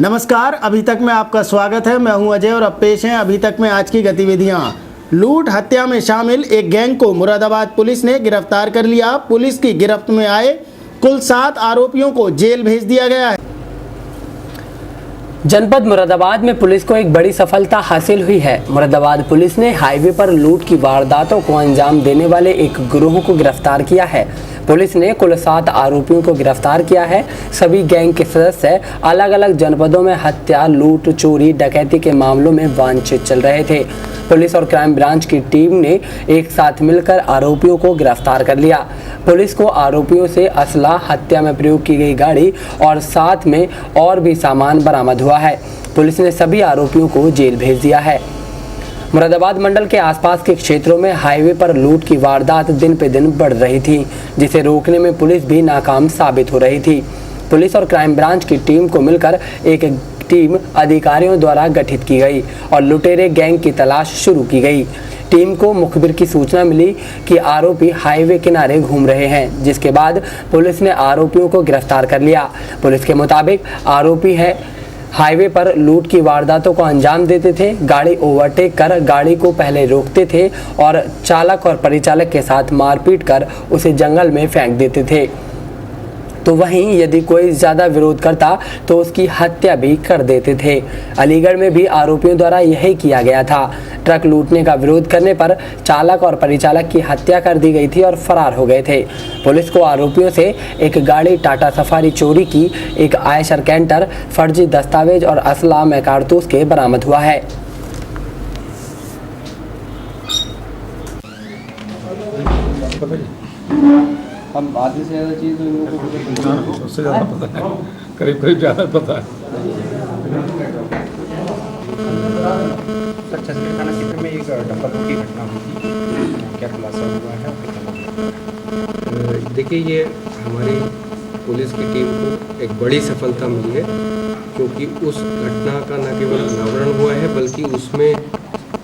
नमस्कार, अभी तक में आपका स्वागत है। मैं हूं अजय और अब पेश हैं अभी तक में आज की गतिविधियां। लूट हत्या में शामिल एक गैंग को मुरादाबाद पुलिस ने गिरफ्तार कर लिया। पुलिस की गिरफ्त में आए कुल 7 आरोपियों को जेल भेज दिया गया है। जनपद मुरादाबाद में पुलिस को एक बड़ी सफलता हासिल हुई है। मुरादाबाद पुलिस ने हाईवे पर लूट की वारदातों को अंजाम देने वाले एक गिरोह को गिरफ्तार किया है। पुलिस ने कुल 7 आरोपियों को गिरफ्तार किया है। सभी गैंग के सदस्य अलग अलग जनपदों में हत्या, लूट, चोरी, डकैती के मामलों में वांछित चल रहे थे। पुलिस और क्राइम ब्रांच की टीम ने एक साथ मिलकर आरोपियों को गिरफ्तार कर लिया। पुलिस को आरोपियों से असला, हत्या में प्रयोग की गई गाड़ी और साथ में और भी सामान बरामद हुआ है। पुलिस ने सभी आरोपियों को जेल भेज दिया है। मुरादाबाद मंडल के आसपास के क्षेत्रों में हाईवे पर लूट की वारदात दिन पे दिन बढ़ रही थी, जिसे रोकने में पुलिस भी नाकाम साबित हो रही थी। पुलिस और क्राइम ब्रांच की टीम को मिलकर एक टीम अधिकारियों द्वारा गठित की गई और लुटेरे गैंग की तलाश शुरू की गई। टीम को मुखबिर की सूचना मिली कि आरोपी हाईवे किनारे घूम रहे हैं, जिसके बाद पुलिस ने आरोपियों को गिरफ्तार कर लिया। पुलिस के मुताबिक आरोपी है हाईवे पर लूट की वारदातों को अंजाम देते थे। गाड़ी ओवरटेक कर गाड़ी को पहले रोकते थे और चालक और परिचालक के साथ मारपीट कर उसे जंगल में फेंक देते थे। तो वहीं यदि कोई ज़्यादा विरोध करता तो उसकी हत्या भी कर देते थे। अलीगढ़ में भी आरोपियों द्वारा यही किया गया था। ट्रक लूटने का विरोध करने पर चालक और परिचालक की हत्या कर दी गई थी और फरार हो गए थे। पुलिस को आरोपियों से एक गाड़ी टाटा सफारी चोरी की, एक आयशर कैंटर, फर्जी दस्तावेज और असला में कारतूस के बरामद हुआ है। हम आधे से ज़्यादा चीज़ तो इन लोगों को सबसे ज़्यादा पता है, करीब ज़्यादा पता है। सर, छत्तीसगढ़ थाना क्षेत्र में एक डंपर की घटना हुई थी, क्या खुलासा हुआ है? देखिए, ये हमारी पुलिस की टीम को एक बड़ी सफलता मिली है, क्योंकि उस घटना का न केवल अनावरण हुआ है बल्कि उसमें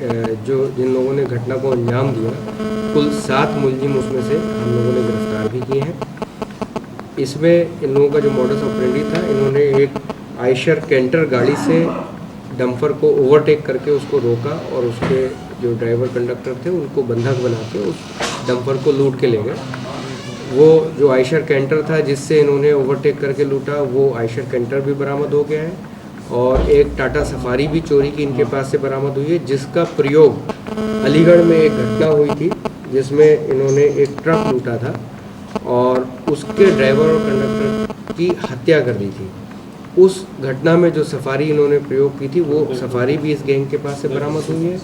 जिन लोगों ने घटना को अंजाम दिया, कुल 7 मुलजिम उसमें से हम लोगों ने गिरफ्तार भी किए हैं। इसमें इन लोगों का जो मॉडस ऑपरेंडी था, इन्होंने एक आयशर कैंटर गाड़ी से डंपर को ओवरटेक करके उसको रोका और उसके जो ड्राइवर कंडक्टर थे उनको बंधक बना के उस डंपर को लूट के ले गए। वो जो आयशर कैंटर था जिससे इन्होंने ओवरटेक करके लूटा, वो आयशर कैंटर भी बरामद हो गया है और एक टाटा सफारी भी चोरी की इनके पास से बरामद हुई है, जिसका प्रयोग अलीगढ़ में एक घटना हुई थी जिसमें इन्होंने एक ट्रक लूटा था और उसके ड्राइवर और कंडक्टर की हत्या कर दी थी। उस घटना में जो सफारी इन्होंने प्रयोग की थी, वो सफारी भी इस गैंग के पास से बरामद हुई है।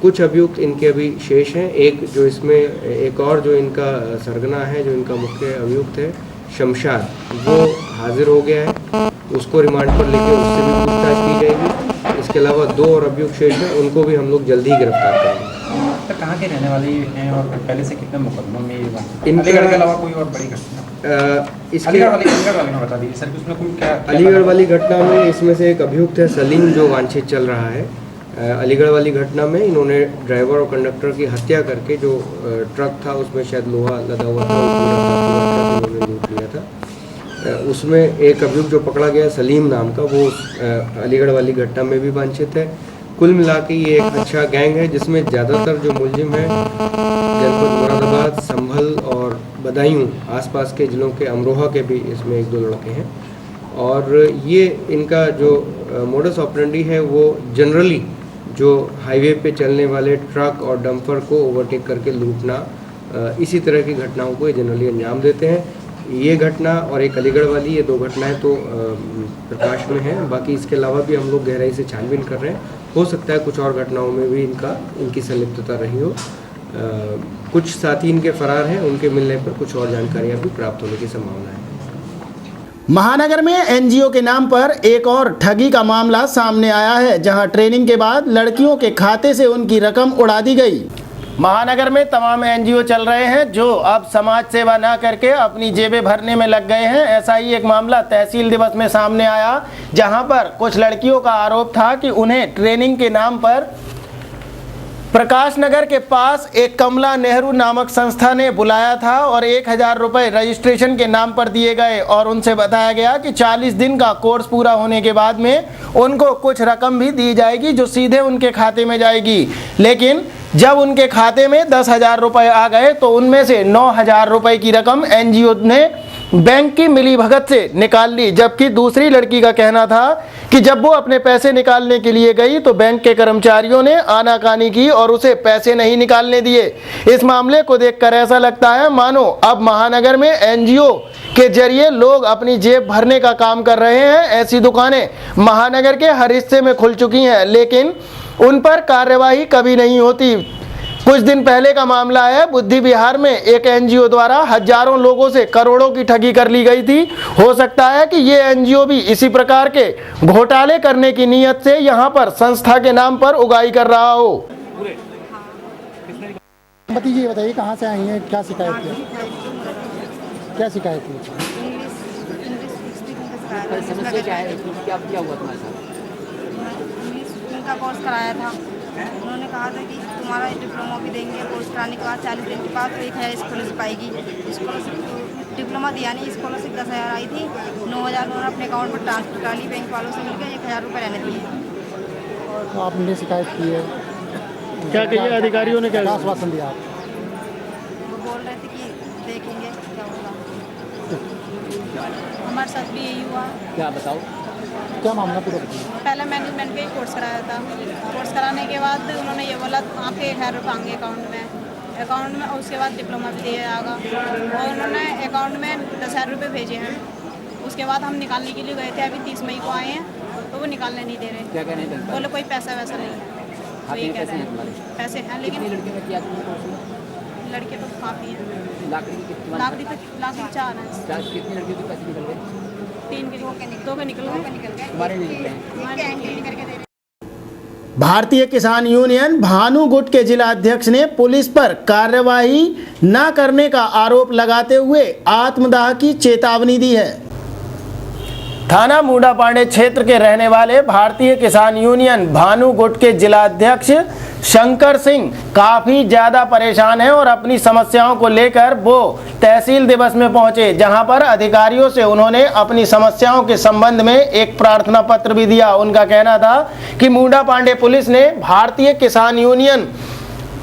कुछ अभियुक्त इनके अभी शेष हैं। एक जो इसमें एक और जो इनका सरगना है, जो इनका मुख्य अभियुक्त है शमशाद, वो हाजिर हो गया है। उसको रिमांड पर लेके उससे भी पूछताछ की जाएगी। इसके अलावा 2 और अभियुक्त शेष हैं, उनको भी हम लोग जल्दी ही गिरफ्तार करेंगे। तो कहाँ के रहने वाले हैं और पहले से कितने मुकदमों में ये अलीगढ़ के अलावा कोई और बड़ी घटना? अलीगढ़ वाली में बता दीजिए सर, कि उसमें कोई क्या अलीगढ़ वाली घटना में इसमें से एक अभियुक्त है सलीम, जो वांछित चल रहा है। अलीगढ़ वाली घटना में इन्होंने ड्राइवर और कंडक्टर की हत्या करके जो ट्रक था उसमें शायद लोहा लदा हुआ था, उन्होंने लूट लिया था। उसमें एक अभियुक्त जो पकड़ा गया सलीम नाम का, वो अलीगढ़ वाली घटना में भी वांछित है। कुल मिला के ये एक अच्छा गैंग है जिसमें ज़्यादातर जो मुलजिम हैं जनपद मुरादाबाद, संभल और बदायूं आसपास के ज़िलों के, अमरोहा के भी इसमें 1-2 लड़के हैं। और ये इनका जो मोडस ऑपरेंडी है वो जनरली जो हाईवे पे चलने वाले ट्रक और डंपर को ओवरटेक करके लूटना, इसी तरह की घटनाओं को ये जनरली अंजाम देते हैं। ये घटना और एक अलीगढ़ वाली, ये 2 घटनाएं तो प्रकाश में हैं। बाकी इसके अलावा भी हम लोग गहराई से छानबीन कर रहे हैं। हो सकता है कुछ और घटनाओं में भी इनकी संलिप्तता रही हो। कुछ साथी इनके फरार हैं, उनके मिलने पर कुछ और जानकारियां भी प्राप्त होने की संभावना है। महानगर में एनजीओ के नाम पर एक और ठगी का मामला सामने आया है, जहां ट्रेनिंग के बाद लड़कियों के खाते से उनकी रकम उड़ा दी गई। महानगर में तमाम एनजीओ चल रहे हैं जो अब समाज सेवा न करके अपनी जेबें भरने में लग गए हैं। ऐसा ही एक मामला तहसील दिवस में सामने आया, जहां पर कुछ लड़कियों का आरोप था कि उन्हें ट्रेनिंग के नाम पर प्रकाश नगर के पास एक कमला नेहरू नामक संस्था ने बुलाया था और 1000 रुपये रजिस्ट्रेशन के नाम पर दिए गए और उनसे बताया गया कि 40 दिन का कोर्स पूरा होने के बाद में उनको कुछ रकम भी दी जाएगी जो सीधे उनके खाते में जाएगी। लेकिन जब उनके खाते में 10,000 रुपये आ गए तो उनमें से 9,000 रुपये की रकम एनजीओ ने बैंक की मिलीभगत से निकाल ली, जबकि दूसरी लड़की का कहना था कि जब वो अपने पैसे निकालने के लिए गई तो बैंक के कर्मचारियों ने आनाकानी की और उसे पैसे नहीं निकालने दिए। इस मामले को देखकर ऐसा लगता है मानो अब महानगर में एनजीओ के जरिए लोग अपनी जेब भरने का काम कर रहे हैं। ऐसी दुकानें महानगर के हर हिस्से में खुल चुकी हैं, लेकिन उन पर कार्यवाही कभी नहीं होती। कुछ दिन पहले का मामला है, बुद्धि विहार में एक एनजीओ द्वारा हजारों लोगों से करोड़ों की ठगी कर ली गई थी। हो सकता है कि ये एनजीओ भी इसी प्रकार के घोटाले करने की नीयत से यहाँ पर संस्था के नाम पर उगाही कर रहा हो। भतीजी बताइए कहाँ से आई हैं, क्या शिकायत थी? क्या शिकायत थी? समस्या क्या है? क्या हुआ तुम्हारे साथ? इंग्लिश का कोर्स कराया था। उन्होंने कहा था कि तुम्हारा डिप्लोमा भी देंगे, कोर्स कराने के बाद 40 दिन के बाद तो 1000 स्कॉलरशिप आएगी। स्कॉलरशिप डिप्लोमा दिया नहीं, स्कॉलरशिप 10,000 आई थी, 9,000 उन्होंने अपने अकाउंट पर ट्रांसफर करा ली। बैंक वालों से मिलकर 1,000 रुपये रहने दिए। तो आपने शिकायत की है, क्या कहिए अधिकारियों ने क्या आश्वासन दिया? वो बोल रहे थे कि देखेंगे क्या होगा। हमारे साथ भी यही हुआ। क्या बताओ? क्या मामला पूरा बताइए। पहले मैनेजमेंट का ही कोर्स कराया था। कोर्स कराने के बाद उन्होंने ये बोला आपके 1,000 रुपये आएंगे अकाउंट में और उसके बाद डिप्लोमा भी दिया जाएगा। और उन्होंने अकाउंट में 10,000 रुपये भेजे हैं। उसके बाद हम निकालने के लिए गए थे, अभी 30 मई को आए हैं तो वो निकालने नहीं दे रहे। क्या कहने हैं? बोले कोई पैसा वैसा नहीं है। हाथ में पैसे हैं तुम्हारे? पैसे हैं लेकिन लड़कियों ने किया तुमने? लड़के तो काफ़ी हैं। लाख रुपये लाख रुपये 4 हैं। कितनी लड़कियों के पैसे निकल गए? 3 के 2 के निकल गए। तुम्हारे नहीं निकले हैं? भारतीय किसान यूनियन भानु गुट के जिला अध्यक्ष ने पुलिस पर कार्रवाई न करने का आरोप लगाते हुए आत्मदाह की चेतावनी दी है। थाना मूडापांडे क्षेत्र के रहने वाले भारतीय किसान यूनियन भानु गुट के जिला अध्यक्ष शंकर सिंह काफ़ी ज़्यादा परेशान हैं और अपनी समस्याओं को लेकर वो तहसील दिवस में पहुंचे, जहां पर अधिकारियों से उन्होंने अपनी समस्याओं के संबंध में एक प्रार्थना पत्र भी दिया। उनका कहना था कि मूडापांडे पुलिस ने भारतीय किसान यूनियन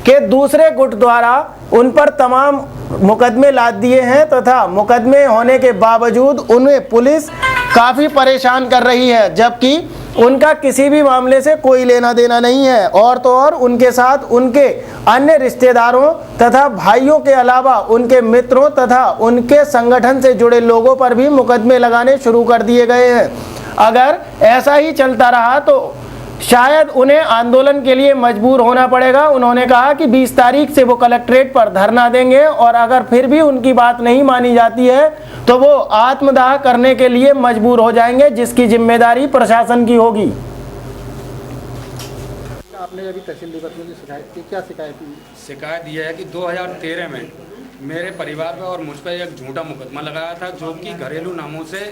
के दूसरे गुट द्वारा उन पर तमाम मुकदमे लाद दिए हैं तथा मुकदमे होने के बावजूद उन्हें पुलिस काफ़ी परेशान कर रही है, जबकि उनका किसी भी मामले से कोई लेना देना नहीं है। और तो और उनके साथ उनके अन्य रिश्तेदारों तथा भाइयों के अलावा उनके मित्रों तथा उनके संगठन से जुड़े लोगों पर भी मुकदमे लगाने शुरू कर दिए गए हैं। अगर ऐसा ही चलता रहा तो शायद उन्हें आंदोलन के लिए मजबूर होना पड़ेगा। उन्होंने कहा कि 20 तारीख से वो कलेक्ट्रेट पर धरना देंगे और अगर फिर भी उनकी बात नहीं मानी जाती है तो वो आत्मदाह करने के लिए मजबूर हो जाएंगे, जिसकी जिम्मेदारी प्रशासन की होगी। आपने अभी तहसील दिवस में शिकायत की, क्या शिकायत की? शिकायत यह है कि 2013 में मेरे परिवार पर और मुझ पर एक झूठा मुकदमा लगाया था जो कि घरेलू नामों से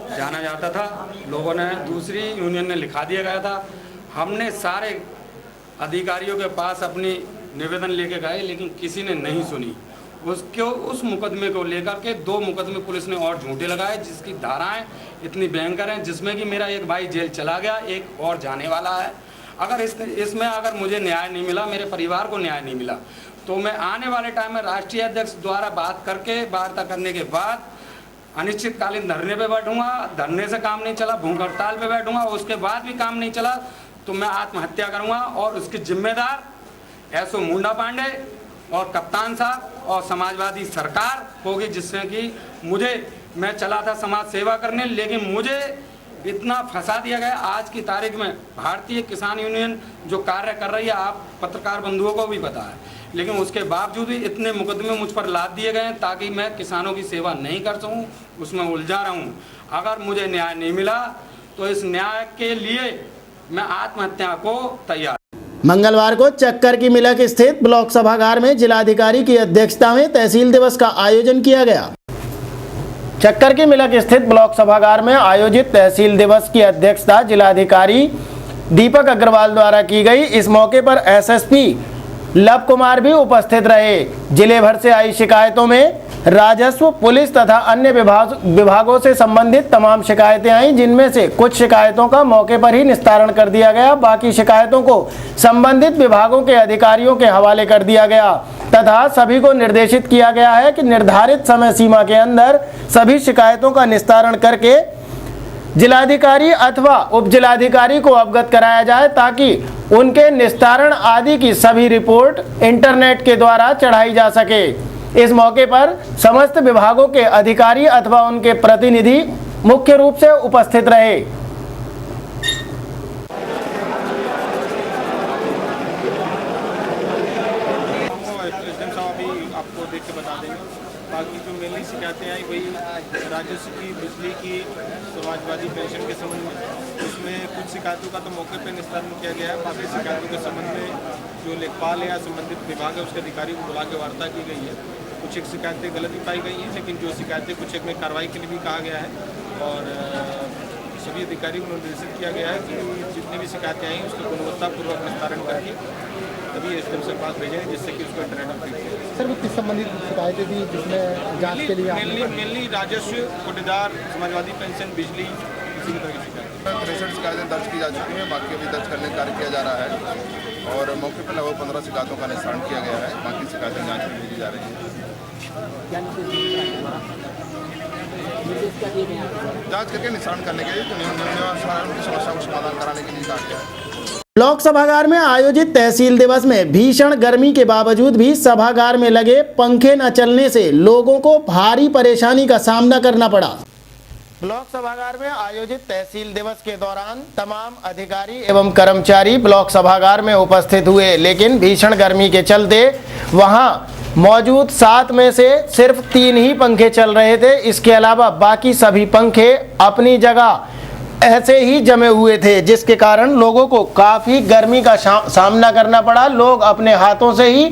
जाना जाता था। लोगों ने दूसरी यूनियन ने लिखा दिया गया था। हमने सारे अधिकारियों के पास अपनी निवेदन लेके गए लेकिन किसी ने नहीं सुनी। उस मुकदमे को लेकर के 2 मुकदमे पुलिस ने और झूठे लगाए, जिसकी धाराएं इतनी भयंकर हैं, जिसमें कि मेरा एक भाई जेल चला गया, एक और जाने वाला है। अगर इसमें अगर मुझे न्याय नहीं मिला, मेरे परिवार को न्याय नहीं मिला, तो मैं आने वाले टाइम में राष्ट्रीय अध्यक्ष द्वारा बात करके वार्ता करने के बाद अनिश्चितकालीन धरने पे बैठूंगा। धरने से काम नहीं चला, भूख हड़ताल पे बैठूंगा, उसके बाद भी काम नहीं चला तो मैं आत्महत्या करूंगा और उसके जिम्मेदार एसओ मूडापांडे और कप्तान साहब और समाजवादी सरकार होगी, जिससे कि मैं चला था समाज सेवा करने, लेकिन मुझे इतना फंसा दिया गया। आज की तारीख में भारतीय किसान यूनियन जो कार्य कर रही है, आप पत्रकार बंधुओं को भी पता है, लेकिन उसके बावजूद भी इतने मुकदमे मुझ पर लाद दिए गए ताकि मैं किसानों की सेवा नहीं कर सकूं, उसमें उलझा रहूं। अगर मुझे न्याय नहीं मिला तो इस न्याय के लिए मैं आत्महत्या को तैयार। मंगलवार को चक्कर की मिलक स्थित ब्लॉक सभागार में जिलाधिकारी की अध्यक्षता में तहसील दिवस का आयोजन किया गया। चक्कर की मिलक स्थित ब्लॉक सभागार में आयोजित तहसील दिवस की अध्यक्षता जिलाधिकारी दीपक अग्रवाल द्वारा की गई। इस मौके पर एसएसपी लव कुमार भी उपस्थित रहे। जिले भर से आई शिकायतों में राजस्व, पुलिस तथा अन्य विभागों से संबंधित तमाम शिकायतें आईं, जिनमें से कुछ शिकायतों का मौके पर ही निस्तारण कर दिया गया। बाकी शिकायतों को संबंधित विभागों के अधिकारियों के हवाले कर दिया गया तथा सभी को निर्देशित किया गया है कि निर्धारित समय सीमा के अंदर सभी शिकायतों का निस्तारण करके जिलाधिकारी अथवा उप जिलाधिकारी को अवगत कराया जाए, ताकि उनके निस्तारण आदि की सभी रिपोर्ट इंटरनेट के द्वारा चढ़ाई जा सके। इस मौके पर समस्त विभागों के अधिकारी अथवा उनके प्रतिनिधि मुख्य रूप से उपस्थित रहे। आपको देख के बता देंगे। बाकी जो मेनली शिकायतें आई वही राजस्व की, बिजली की, समाजवादी पेंशन के संबंध में, उसमें कुछ शिकायतों का तो मौके पर निस्तारण किया गया है। बाकी शिकायतों के संबंध में जो लेखपाल या संबंधित विभाग है उसके अधिकारी को बुला के वार्ता की गई है। कुछ एक शिकायतें गलत ही पाई गई हैं, लेकिन जो शिकायतें कुछ एक में कार्रवाई के लिए भी कहा गया है और सभी अधिकारियों को निर्देशित किया गया है कि जितनी भी शिकायतें आई उसका गुणवत्तापूर्वक निस्तारण करके तभी एसडीएम से पास भेजेंगे, जिससे कि उसको इंटरनेट सर वो किस संबंधित शिकायतें थी जिसमें जांच के लिए मेनली राजस्व, कोटेदार, समाजवादी पेंशन, बिजली, इसी तरह की शिकायतें। 63 शिकायतें दर्ज की जा चुकी हैं, बाकी अभी दर्ज करने का कार्य किया जा रहा है और मौके पर लगभग 15 शिकायतों का निस्तारण किया गया है। बाकी शिकायतें जांच में भेजी जा रही हैं। जांच करके निस्तारण करने के लिए जो नियमानुसार उनकी समस्या को समाधान कराने के लिए कहा गया है। ब्लॉक सभागार में आयोजित तहसील दिवस में भीषण गर्मी के बावजूद भी सभागार में लगे पंखे न चलने से लोगों को भारी परेशानी का सामना करना पड़ा। ब्लॉक सभागार में आयोजित तहसील दिवस के दौरान तमाम अधिकारी एवं कर्मचारी ब्लॉक सभागार में उपस्थित हुए, लेकिन भीषण गर्मी के चलते वहां मौजूद 7 में से सिर्फ 3 ही पंखे चल रहे थे। इसके अलावा बाकी सभी पंखे अपनी जगह ऐसे ही जमे हुए थे, जिसके कारण लोगों को काफ़ी गर्मी का सामना करना पड़ा। लोग अपने हाथों से ही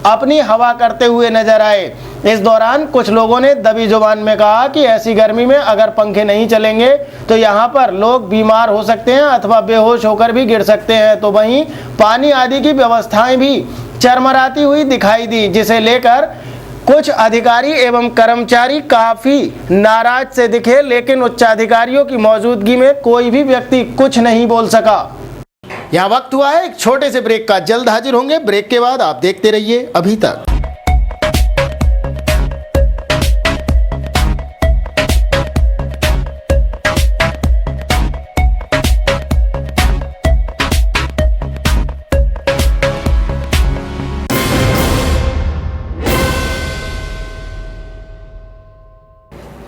अपनी हवा करते हुए नजर आए। इस दौरान कुछ लोगों ने दबी जुबान में कहा कि ऐसी गर्मी में अगर पंखे नहीं चलेंगे तो यहाँ पर लोग बीमार हो सकते हैं अथवा बेहोश होकर भी गिर सकते हैं। तो वहीं पानी आदि की व्यवस्थाएं भी चरमराती हुई दिखाई दी, जिसे लेकर कुछ अधिकारी एवं कर्मचारी काफी नाराज से दिखे, लेकिन उच्चाधिकारियों की मौजूदगी में कोई भी व्यक्ति कुछ नहीं बोल सका। यहाँ वक्त हुआ है एक छोटे से ब्रेक का, जल्द हाजिर होंगे। ब्रेक के बाद आप देखते रहिए अभी तक।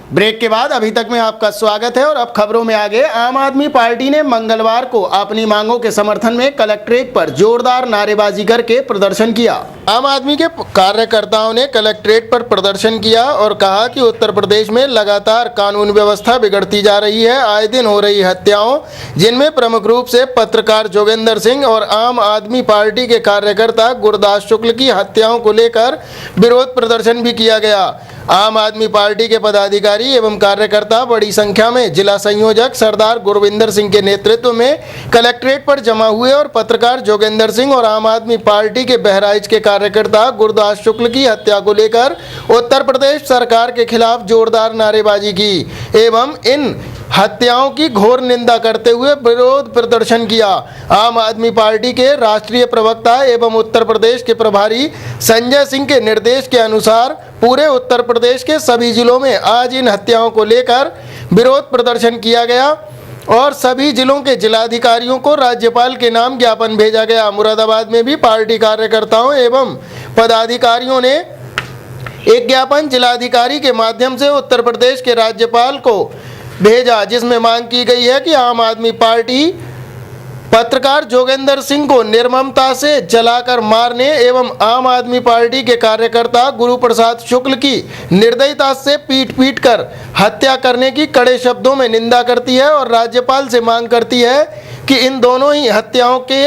ब्रेक के बाद अभी तक में आपका स्वागत है और अब खबरों में आगे। आम आदमी पार्टी ने मंगलवार को अपनी मांगों के समर्थन में कलेक्ट्रेट पर जोरदार नारेबाजी करके प्रदर्शन किया। आम आदमी के कार्यकर्ताओं ने कलेक्ट्रेट पर प्रदर्शन किया और कहा कि उत्तर प्रदेश में लगातार कानून व्यवस्था बिगड़ती जा रही है। आए दिन हो रही हत्याओं, जिनमें प्रमुख रूप से पत्रकार जोगेंद्र सिंह और आम आदमी पार्टी के कार्यकर्ता गुरदास शुक्ल की हत्याओं को लेकर विरोध प्रदर्शन भी किया गया। आम आदमी पार्टी के पदाधिकारी एवं कार्यकर्ता बड़ी संख्या में जिला संयोजक सरदार गुरविंदर सिंह के नेतृत्व में कलेक्ट्रेट पर जमा हुए और पत्रकार जोगेंद्र सिंह और आम आदमी पार्टी के बहराइच के कार्यकर्ता गुरदास शुक्ल की हत्या को लेकर उत्तर प्रदेश सरकार के खिलाफ जोरदार नारेबाजी की एवं इन हत्याओं की घोर निंदा करते हुए विरोध प्रदर्शन किया। आम आदमी पार्टी के राष्ट्रीय प्रवक्ता एवं उत्तर प्रदेश के प्रभारी संजय सिंह के निर्देश के अनुसार पूरे उत्तर प्रदेश के सभी जिलों में आज इन हत्याओं को लेकर विरोध प्रदर्शन किया गया और सभी जिलों के जिलाधिकारियों को राज्यपाल के नाम ज्ञापन भेजा गया। मुरादाबाद में भी पार्टी कार्यकर्ताओं एवं पदाधिकारियों ने एक ज्ञापन जिलाधिकारी के माध्यम से उत्तर प्रदेश के राज्यपाल को भेजा, जिसमें मांग की गई है कि आम आदमी पार्टी पत्रकार जोगेंद्र सिंह को निर्ममता से जलाकर मारने एवं आम आदमी पार्टी के कार्यकर्ता गुरु प्रसाद शुक्ल की निर्दयता से पीट कर हत्या करने की कड़े शब्दों में निंदा करती है और राज्यपाल से मांग करती है कि इन दोनों ही हत्याओं के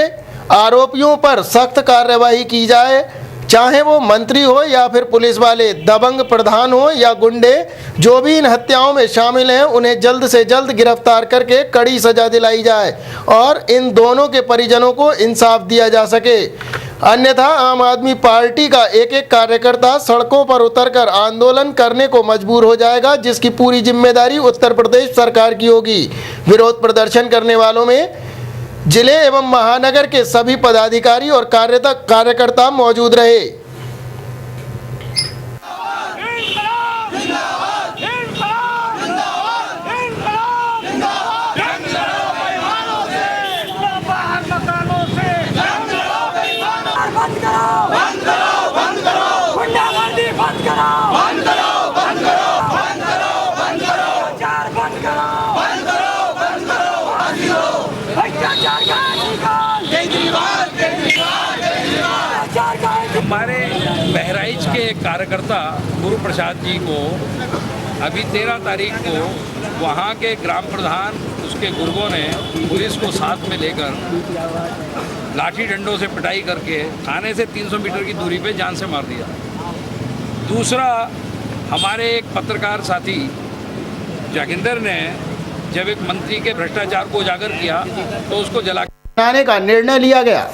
आरोपियों पर सख्त कार्यवाही की जाए, चाहे वो मंत्री हो या फिर पुलिस वाले, दबंग प्रधान हो या गुंडे, जो भी इन हत्याओं में शामिल हैं उन्हें जल्द से जल्द गिरफ्तार करके कड़ी सजा दिलाई जाए और इन दोनों के परिजनों को इंसाफ दिया जा सके। अन्यथा आम आदमी पार्टी का एक एक कार्यकर्ता सड़कों पर उतरकर आंदोलन करने को मजबूर हो जाएगा, जिसकी पूरी जिम्मेदारी उत्तर प्रदेश सरकार की होगी। विरोध प्रदर्शन करने वालों में जिले एवं महानगर के सभी पदाधिकारी और कार्यकर्ता मौजूद रहे। हमारे बहराइच के एक कार्यकर्ता गुरु प्रसाद जी को अभी 13 तारीख को वहाँ के ग्राम प्रधान उसके गुर्गों ने पुलिस को साथ में लेकर लाठी डंडों से पिटाई करके थाने से 300 मीटर की दूरी पे जान से मार दिया। दूसरा, हमारे एक पत्रकार साथी जागिंदर ने जब एक मंत्री के भ्रष्टाचार को उजागर किया तो उसको जलाने का निर्णय लिया गया।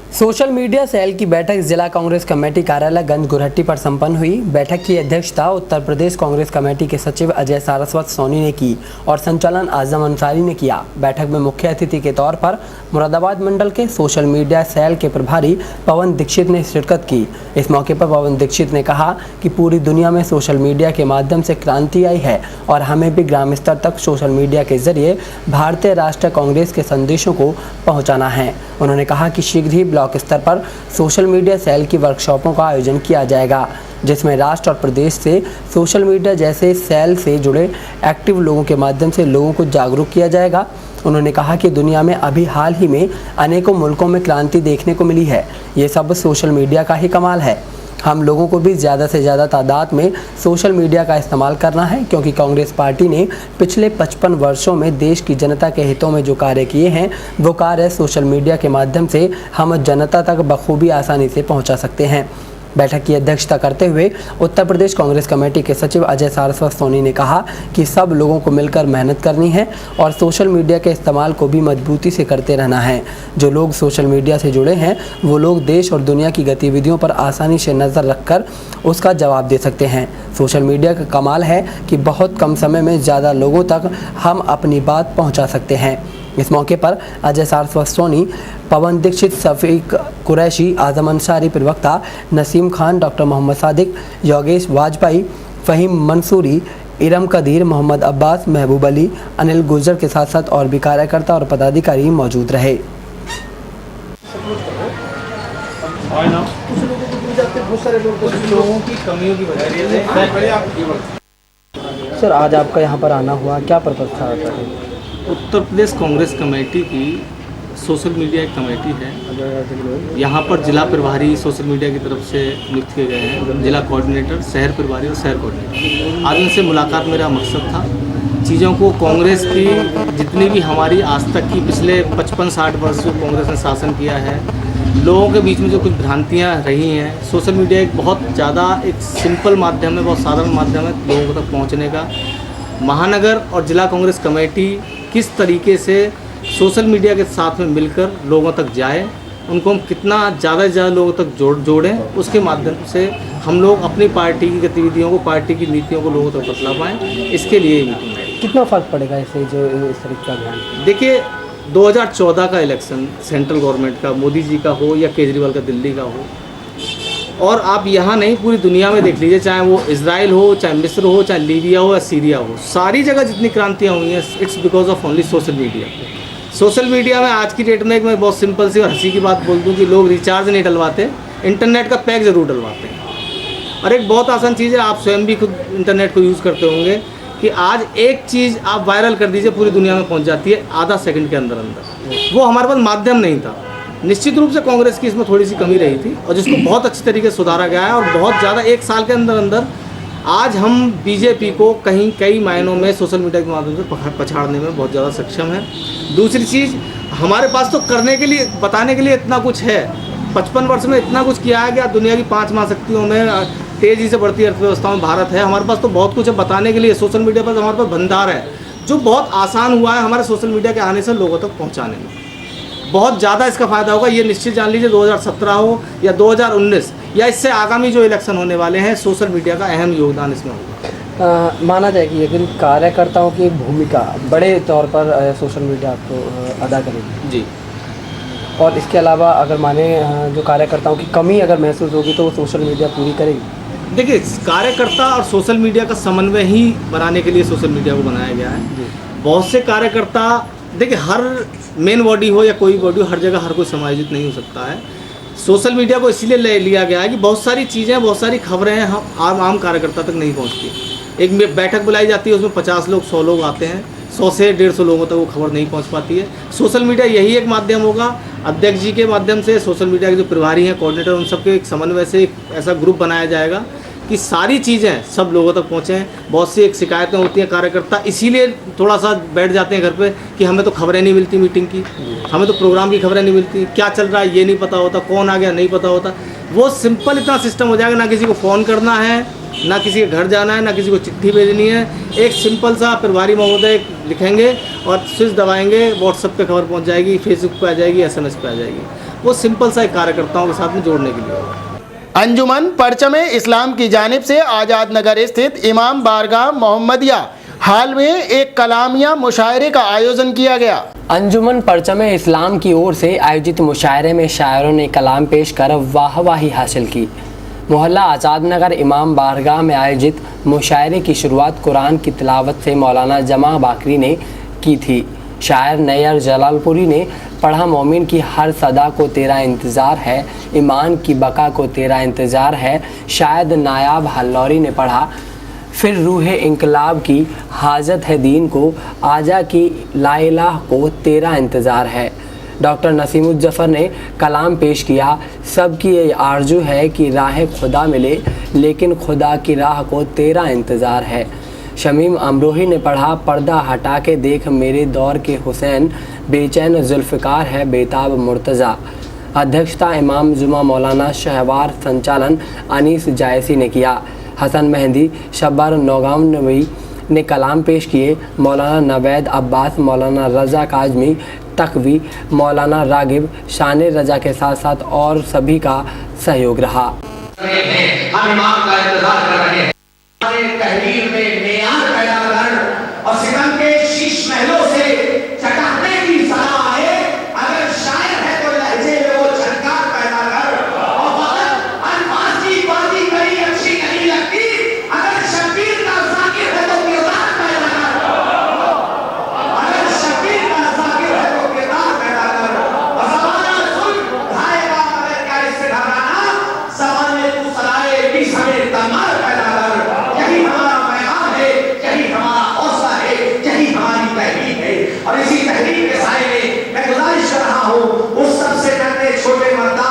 सोशल मीडिया सेल की बैठक जिला कांग्रेस कमेटी कार्यालय गंज गुरहट्टी पर संपन्न हुई। बैठक की अध्यक्षता उत्तर प्रदेश कांग्रेस कमेटी के सचिव अजय सारस्वत सोनी ने की और संचालन आजम अंसारी ने किया। बैठक में मुख्य अतिथि के तौर पर मुरादाबाद मंडल के सोशल मीडिया सेल के प्रभारी पवन दीक्षित ने शिरकत की। इस मौके पर पवन दीक्षित ने कहा कि पूरी दुनिया में सोशल मीडिया के माध्यम से क्रांति आई है और हमें भी ग्राम स्तर तक सोशल मीडिया के जरिए भारतीय राष्ट्रीय कांग्रेस के संदेशों को पहुँचाना है। उन्होंने कहा कि शीघ्र ही ब्लॉक स्तर पर सोशल मीडिया सेल की वर्कशॉपों का आयोजन किया जाएगा, जिसमें राष्ट्र और प्रदेश से सोशल मीडिया जैसे सेल से जुड़े एक्टिव लोगों के माध्यम से लोगों को जागरूक किया जाएगा। उन्होंने कहा कि दुनिया में अभी हाल ही में अनेकों मुल्कों में क्रांति देखने को मिली है। ये सब सोशल मीडिया का ही कमाल है। हम लोगों को भी ज़्यादा से ज़्यादा तादाद में सोशल मीडिया का इस्तेमाल करना है, क्योंकि कांग्रेस पार्टी ने पिछले 55 वर्षों में देश की जनता के हितों में जो कार्य किए हैं वो कार्य सोशल मीडिया के माध्यम से हम जनता तक बखूबी आसानी से पहुंचा सकते हैं। बैठक की अध्यक्षता करते हुए उत्तर प्रदेश कांग्रेस कमेटी के सचिव अजय सारस्वत सोनी ने कहा कि सब लोगों को मिलकर मेहनत करनी है और सोशल मीडिया के इस्तेमाल को भी मजबूती से करते रहना है। जो लोग सोशल मीडिया से जुड़े हैं वो लोग देश और दुनिया की गतिविधियों पर आसानी से नज़र रखकर उसका जवाब दे सकते हैं। सोशल मीडिया का कमाल है कि बहुत कम समय में ज़्यादा लोगों तक हम अपनी बात पहुँचा सकते हैं। इस मौके पर अजय सारस्वत सोनी, पवन दीक्षित, शफीक कुरैशी, आजम अंसारी, प्रवक्ता नसीम खान, डॉक्टर मोहम्मद सादिक, योगेश वाजपेयी, फ़हीम मंसूरी, इरम कदीर, मोहम्मद अब्बास, महबूब अली, अनिल गुर्जर के साथ साथ और भी कार्यकर्ता और पदाधिकारी मौजूद रहे। सर, आज आपका यहाँ पर आना हुआ, क्या पर्पज़ था? उत्तर प्रदेश कांग्रेस कमेटी की सोशल मीडिया एक कमेटी है। यहाँ पर जिला प्रभारी सोशल मीडिया की तरफ से नियुक्त किए गए हैं, जिला कोऑर्डिनेटर, शहर प्रभारी और शहर कोऑर्डिनेटर। आज उनसे मुलाकात मेरा मकसद था। चीज़ों को कांग्रेस की जितनी भी हमारी आज तक की पिछले 55-60 वर्ष जो कांग्रेस ने शासन किया है, लोगों के बीच में जो कुछ भ्रांतियाँ रही हैं, सोशल मीडिया एक बहुत ज़्यादा एक सिंपल माध्यम है, बहुत साधारण माध्यम है लोगों तक पहुँचने का। महानगर और जिला कांग्रेस कमेटी किस तरीके से सोशल मीडिया के साथ में मिलकर लोगों तक जाए, उनको हम कितना ज़्यादा से ज़्यादा लोगों तक जोड़ें, उसके माध्यम से हम लोग अपनी पार्टी की गतिविधियों को, पार्टी की नीतियों को लोगों तक बतला पाएँ। इसके लिए मीटिंग है। कितना फ़र्क पड़ेगा इससे जो इस तरीके का अभियान? देखिए, 2014 का इलेक्शन सेंट्रल गवर्नमेंट का, मोदी जी का हो या केजरीवाल का दिल्ली का हो, और आप यहाँ नहीं पूरी दुनिया में देख लीजिए, चाहे वो इजराइल हो, चाहे मिस्र हो, चाहे लीबिया हो या सीरिया हो, सारी जगह जितनी क्रांतियाँ हुई हैं it's because of only social media. Social media में आज की डेट में एक मैं बहुत सिंपल सी और हंसी की बात बोल दूँ कि लोग रिचार्ज नहीं डलवाते, इंटरनेट का पैक ज़रूर डलवाते हैं। और एक बहुत आसान चीज़ है, आप स्वयं भी खुद इंटरनेट को यूज़ करते होंगे कि आज एक चीज़ आप वायरल कर दीजिए, पूरी दुनिया में पहुँच जाती है आधा सेकंड के अंदर अंदर। वो हमारे पास माध्यम नहीं था। निश्चित रूप से कांग्रेस की इसमें थोड़ी सी कमी रही थी और जिसको बहुत अच्छी तरीके से सुधारा गया है और बहुत ज़्यादा 1 साल के अंदर अंदर आज हम बीजेपी को कई मायनों में सोशल मीडिया के माध्यम से पछाड़ने में बहुत ज़्यादा सक्षम है। दूसरी चीज़, हमारे पास तो करने के लिए, बताने के लिए इतना कुछ है। 55 वर्ष में इतना कुछ किया है कि दुनिया की 5 महाशक्तियों में, तेज़ी से बढ़ती अर्थव्यवस्था में भारत है। हमारे पास तो बहुत कुछ है बताने के लिए। सोशल मीडिया पर हमारे पास भंडार है जो बहुत आसान हुआ है हमारे सोशल मीडिया के आने से लोगों तक पहुँचाने में। बहुत ज़्यादा इसका फ़ायदा होगा। ये निश्चित जान लीजिए 2017 हो या 2019 या इससे आगामी जो इलेक्शन होने वाले हैं, सोशल मीडिया का अहम योगदान इसमें होगा। माना जाए कि लेकिन कार्यकर्ताओं की एक भूमिका बड़े तौर पर सोशल मीडिया को अदा करेगी जी। और इसके अलावा अगर माने जो कार्यकर्ताओं की कमी अगर महसूस होगी तो वो सोशल मीडिया पूरी करेगी। देखिए, कार्यकर्ता और सोशल मीडिया का समन्वय ही बनाने के लिए सोशल मीडिया को बनाया गया है। बहुत से कार्यकर्ता, देखिए हर मेन बॉडी हो या कोई बॉडी हो, हर जगह हर कोई समायोजित नहीं हो सकता है। सोशल मीडिया को इसीलिए ले लिया गया है कि बहुत सारी चीज़ें, बहुत सारी खबरें हम आम कार्यकर्ता तक नहीं पहुंचती। एक बैठक बुलाई जाती है, उसमें 50 लोग 100 लोग आते हैं, 100 से 150 लोगों तक वो खबर नहीं पहुंच पाती है। सोशल मीडिया यही एक माध्यम होगा। अध्यक्ष जी के माध्यम से सोशल मीडिया के जो प्रभारी हैं, कोऑर्डिनेटर, उन सबके एक समन्वय से एक ऐसा ग्रुप बनाया जाएगा कि सारी चीज़ें सब लोगों तक पहुँचें। बहुत सी एक शिकायतें होती हैं, कार्यकर्ता इसीलिए थोड़ा सा बैठ जाते हैं घर पे कि हमें तो खबरें नहीं मिलती मीटिंग की, हमें तो प्रोग्राम की खबरें नहीं मिलती, क्या चल रहा है ये नहीं पता होता, कौन आ गया नहीं पता होता। वो सिंपल इतना सिस्टम हो जाएगा, ना किसी को फ़ोन करना है, ना किसी के घर जाना है, ना किसी को चिट्ठी भेजनी है। एक सिंपल सा प्रभारी महोदय लिखेंगे और स्विच दबाएंगे, व्हाट्सएप पे खबर पहुंच जाएगी, फेसबुक पे आ जाएगी, SMS पे आ जाएगी। वो सिंपल सा एक कार्यकर्ताओं के साथ में जोड़ने के लिए होगा। अंजुमन परचमे इस्लाम की जानिब से आज़ाद नगर स्थित इमाम बारगाह मोहम्मदिया हाल में एक कलामिया मुशायरे का आयोजन किया गया। अंजुमन परचमे इस्लाम की ओर से आयोजित मुशायरे में शायरों ने कलाम पेश कर वाहवाही हासिल की। मोहल्ला आज़ाद नगर इमाम बारगाह में आयोजित मुशायरे की शुरुआत कुरान की तिलावत से मौलाना जमा बाकरी ने की थी। शायर नैयर जलालपुरी ने पढ़ा, मोमिन की हर सदा को तेरा इंतज़ार है, ईमान की बका को तेरा इंतज़ार है। शायद नायाब हल्लौरी ने पढ़ा, फिर रूह इंकलाब की हाजत है दीन को, आजा की ला इलाह को तेरा इंतज़ार है। डॉक्टर नसीमुज्जफ़र ने कलाम पेश किया, सबकी ये आरजू है कि राह खुदा मिले, लेकिन खुदा की राह को तेरा इंतज़ार है। शमीम अमरोही ने पढ़ा, पर्दा हटा के देख मेरे दौर के हुसैन, बेचैन जुल्फ़िकार है बेताब मुर्तज़ा। अध्यक्षता इमाम जुमा मौलाना शहवार, संचालन अनीस जायसी ने किया। हसन मेहंदी शब्बार नौगावनवी ने कलाम पेश किए। मौलाना नवैद अब्बास, मौलाना रज़ा काजमी तकवी, मौलाना रागिब, शान रजा के साथ साथ और सभी का सहयोग रहा। हम इमाम का इंतजार कर रहे हैं। तहरीर में मेयार पैदा कर और सितम के शीश महलों से चटाने की सलाह है। अगर शायर है तो लहजे में वो झनकार पैदा कर और वक्त अल्फाज की बाजी करी अच्छी नहीं लगती। अगर शब्बीर का ज़ाकिर है तो किरदार पैदा कर, अगर शब्बीर का ज़ाकिर है तो किरदार पैदा कर। और ज़माना सुन ढाएगा मगर क्या इससे घबराना, ज़माने तू सलाए भी समेत तमार पैदा कर। यही हमारा पैगाम है, यही हमारा हौसला है, यही हमारी तहरीक है। और इसी तहरीक के साए में मैं गुजारिश कर रहा हूँ उस सबसे डरने छोटे मर्दा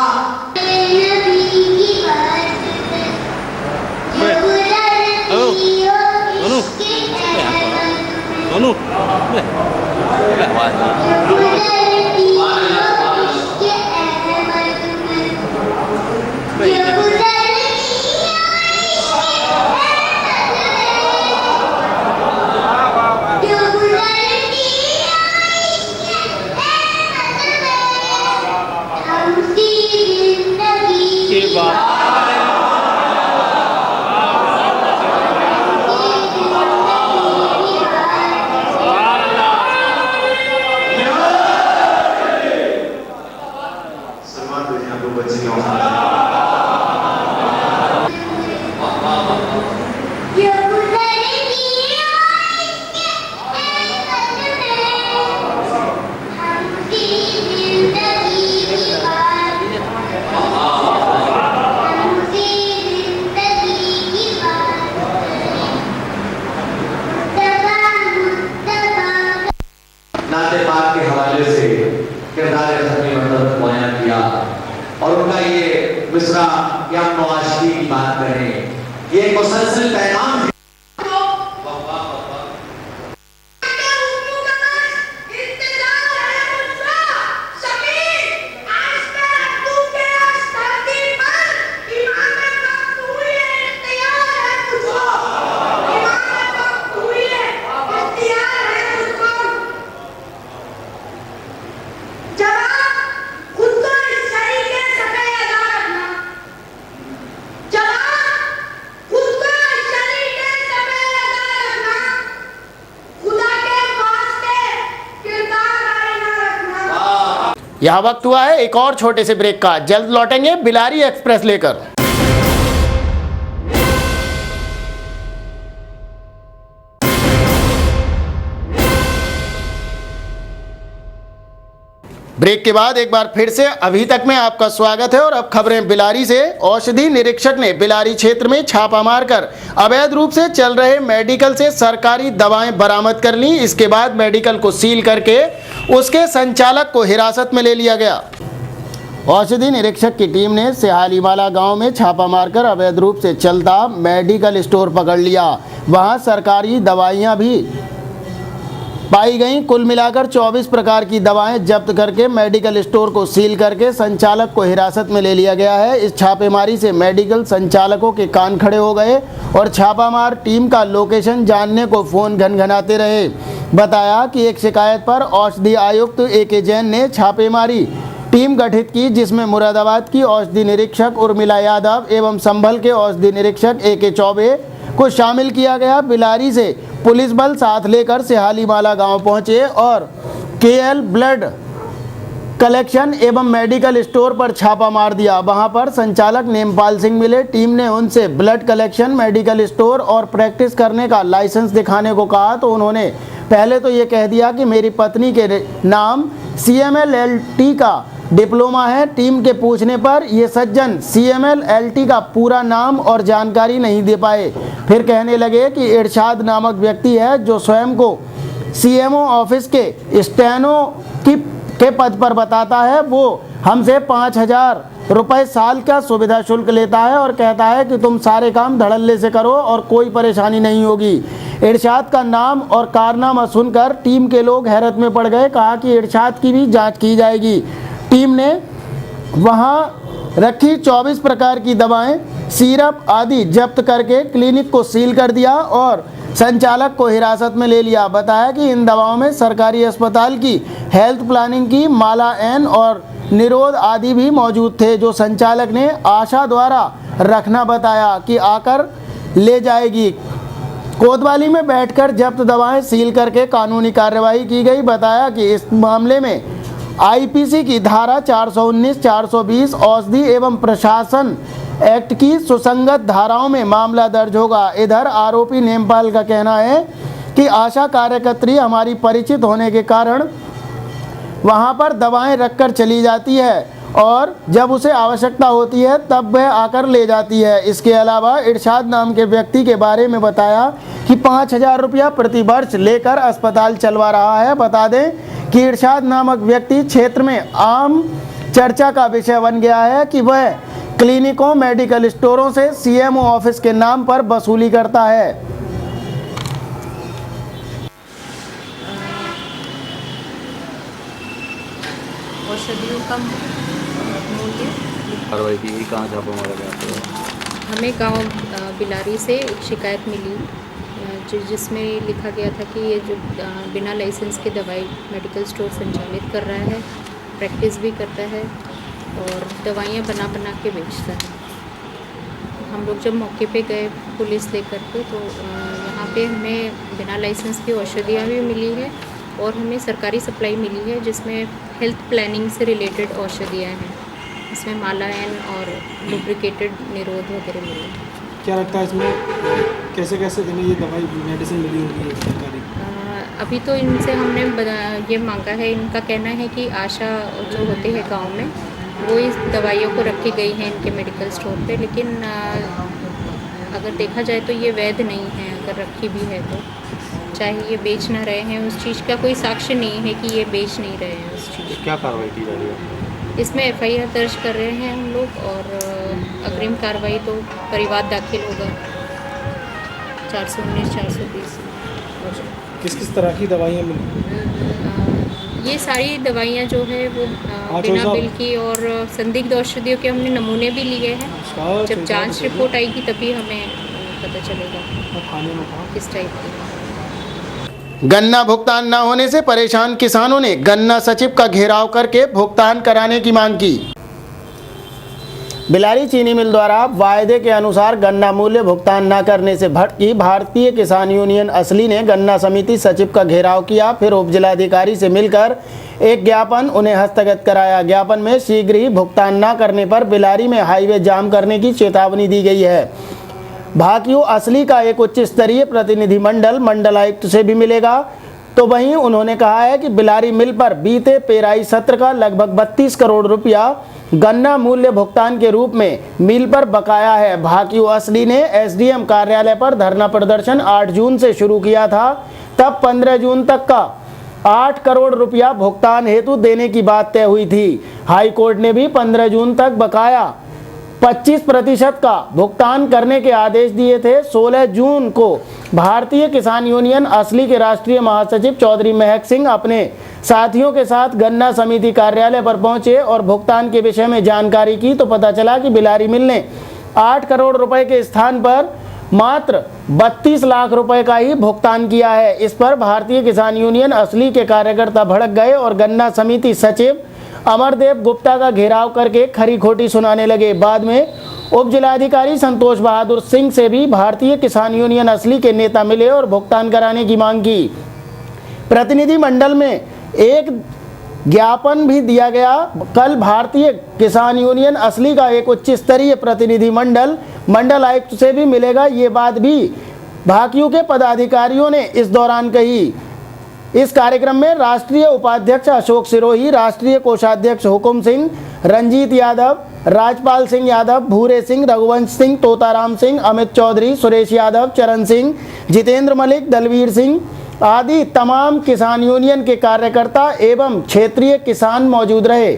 यहाँ वक्त हुआ है एक और छोटे से ब्रेक का। जल्द लौटेंगे बिलारी एक्सप्रेस लेकर। ब्रेक के बाद एक बार फिर से अभी तक में आपका स्वागत है और अब खबरें बिलारी से। औषधि निरीक्षक ने बिलारी क्षेत्र में छापा मारकर अवैध रूप से चल रहे मेडिकल से सरकारी दवाएं बरामद कर ली। इसके बाद मेडिकल को सील करके उसके संचालक को हिरासत में ले लिया गया। औषधि निरीक्षक की टीम ने सिहालीवाला गांव में छापा मारकर अवैध रूप से चलता मेडिकल स्टोर पकड़ लिया। वहां सरकारी दवाइयां भी पाई गई। कुल मिलाकर 24 प्रकार की दवाएं जब्त करके मेडिकल स्टोर को सील करके संचालक को हिरासत में ले लिया गया है। इस छापेमारी से मेडिकल संचालकों के कान खड़े हो गए और छापामार टीम का लोकेशन जानने को फोन घनघनाते रहे। बताया कि एक शिकायत पर औषधि आयुक्त AK जैन ने छापेमारी टीम गठित की, जिसमें मुरादाबाद की औषधि निरीक्षक उर्मिला यादव एवं संभल के औषधि निरीक्षक AK चौबे को शामिल किया गया। बिलारी से पुलिस बल साथ लेकर सिहालीवाला गांव पहुंचे और KL ब्लड कलेक्शन एवं मेडिकल स्टोर पर छापा मार दिया। वहां पर संचालक नेमपाल सिंह मिले। टीम ने उनसे ब्लड कलेक्शन, मेडिकल स्टोर और प्रैक्टिस करने का लाइसेंस दिखाने को कहा तो उन्होंने पहले तो ये कह दिया कि मेरी पत्नी के नाम CML-LT का डिप्लोमा है। टीम के पूछने पर ये सज्जन CML-LT का पूरा नाम और जानकारी नहीं दे पाए। फिर कहने लगे कि इरशाद नामक व्यक्ति है जो स्वयं को CMO ऑफिस के स्टेनो के पद पर बताता है। वो हमसे 5,000 रुपये साल का सुविधा शुल्क लेता है और कहता है कि तुम सारे काम धड़ल्ले से करो और कोई परेशानी नहीं होगी। इरशाद का नाम और कारनामा सुनकर टीम के लोग हैरत में पड़ गए। कहा कि इरशाद की भी जांच की जाएगी। टीम ने वहां रखी 24 प्रकार की दवाएं, सिरप आदि जब्त करके क्लिनिक को सील कर दिया और संचालक को हिरासत में ले लिया। बताया कि इन दवाओं में सरकारी अस्पताल की हेल्थ प्लानिंग की माला एन और निरोध आदि भी मौजूद थे, जो संचालक ने आशा द्वारा रखना बताया कि आकर ले जाएगी। कोतवाली में बैठकर जब्त दवाएं सील करके कानूनी कार्रवाई की गई। बताया कि इस मामले में IPC की धारा 419, 420 औषधि एवं प्रशासन एक्ट की सुसंगत धाराओं में मामला दर्ज होगा। इधर आरोपी नेमपाल का कहना है कि आशा कार्यकर्त्री हमारी परिचित होने के कारण वहां पर दवाएं रखकर चली जाती है और जब उसे आवश्यकता होती है तब वह आकर ले जाती है। इसके अलावा इरशाद नाम के व्यक्ति के बारे में बताया कि 5,000 रुपया प्रति वर्ष लेकर अस्पताल चलवा रहा है। बता दें कि इरशाद नामक व्यक्ति क्षेत्र में आम चर्चा का विषय बन गया है कि वह क्लिनिकों, मेडिकल स्टोरों से CMO ऑफिस के नाम पर वसूली करता है। औषधियों का मूल्य कार्रवाई की गई, कहाँ छापा मारा गया? हमें गांव बिलारी से एक शिकायत मिली जिसमें लिखा गया था कि ये जो बिना लाइसेंस के दवाई मेडिकल स्टोर संचालित कर रहा है, प्रैक्टिस भी करता है और दवाइयाँ बना बना के बेचता है। हम लोग जब मौके पे गए पुलिस लेकर के तो यहाँ पे हमें बिना लाइसेंस की औषधियाँ भी मिली है और हमें सरकारी सप्लाई मिली है जिसमें हेल्थ प्लानिंग से रिलेटेड औषधियाँ हैं। इसमें माला एन और लुब्रिकेटेड निरोध वगैरह मिले। क्या लगता है इसमें कैसे कैसे दिन ये दवाई मेडिसिन मिली होगी सरकारी? अभी तो इनसे हमने ये मांगा है, इनका कहना है कि आशा जो होते हैं गांव में वो इस दवाइयों को रखी गई हैं इनके मेडिकल स्टोर पे, लेकिन अगर देखा जाए तो ये वैध नहीं है। अगर रखी भी है तो चाहे ये बेच ना रहे हैं, उस चीज़ का कोई साक्ष्य नहीं है कि ये बेच नहीं रहे हैं उस चीज़। क्या कार्रवाई की जा रही है? इसमें FIR दर्ज कर रहे हैं हम लोग और अग्रिम कार्रवाई तो परिवाद दाखिल होगा 419, 420। किस किस तरह की दवाइयाँ मिली? ये सारी दवाइयाँ जो है वो बिना बिल की और संदिग्ध औषधियों के हमने नमूने भी लिए हैं। जब जांच रिपोर्ट आएगी तभी हमें पता चलेगा किस टाइप की। गन्ना भुगतान न होने से परेशान किसानों ने गन्ना सचिव का घेराव करके भुगतान कराने की मांग की। बिलारी चीनी मिल द्वारा वायदे के अनुसार गन्ना मूल्य भुगतान न करने से भड़की भारतीय किसान यूनियन असली ने गन्ना समिति सचिव का घेराव किया। फिर उप जिलाधिकारी से मिलकर एक ज्ञापन उन्हें हस्तगत कराया। ज्ञापन में शीघ्र ही भुगतान न करने पर बिलारी में हाईवे जाम करने की चेतावनी दी गई है। भाकियू असली का एक उच्च स्तरीय प्रतिनिधिमंडल मंडल आयुक्त से भी मिलेगा। तो वहीं उन्होंने कहा है कि बिलारी मिल पर बीते पेराई सत्र का लगभग 32 करोड़ रुपया गन्ना मूल्य भुगतान के रूप में मिल पर बकाया है। भाकियू असली ने एसडीएम कार्यालय पर धरना प्रदर्शन 8 जून से शुरू किया था। तब 15 जून तक का 8 करोड़ रुपया भुगतान हेतु देने की बात तय हुई थी। हाई कोर्ट ने भी 15 जून तक बकाया 25% का भुगतान करने के आदेश दिए थे। 16 जून को भारतीय किसान यूनियन असली के राष्ट्रीय महासचिव चौधरी महक सिंह अपने साथियों के साथ गन्ना समिति कार्यालय पर पहुंचे और भुगतान के विषय में जानकारी की तो पता चला कि बिलारी मिल ने 8 करोड़ रुपए के स्थान पर मात्र 32 लाख रुपए का ही भुगतान किया है। इस पर भारतीय किसान यूनियन असली के कार्यकर्ता भड़क गए और गन्ना समिति सचिव अमरदेव गुप्ता का घेराव करके खरी खोटी सुनाने लगे। बाद में उप जिलाधिकारी संतोष बहादुर सिंह से भी भारतीय किसान यूनियन असली के नेता मिले और भुगतान कराने की मांग की। प्रतिनिधि मंडल में एक ज्ञापन भी दिया गया। कल भारतीय किसान यूनियन असली का एक उच्च स्तरीय प्रतिनिधि मंडल आयुक्त से भी मिलेगा। ये बात भी भाकियू के पदाधिकारियों ने इस दौरान कही। इस कार्यक्रम में राष्ट्रीय उपाध्यक्ष अशोक सिरोही, राष्ट्रीय कोषाध्यक्ष हुकुम सिंह, रंजीत यादव, राजपाल सिंह यादव, भूरे सिंह, रघुवंश सिंह, तोताराम सिंह, अमित चौधरी, सुरेश यादव, चरण सिंह, जितेंद्र मलिक, दलवीर सिंह आदि तमाम किसान यूनियन के कार्यकर्ता एवं क्षेत्रीय किसान मौजूद रहे।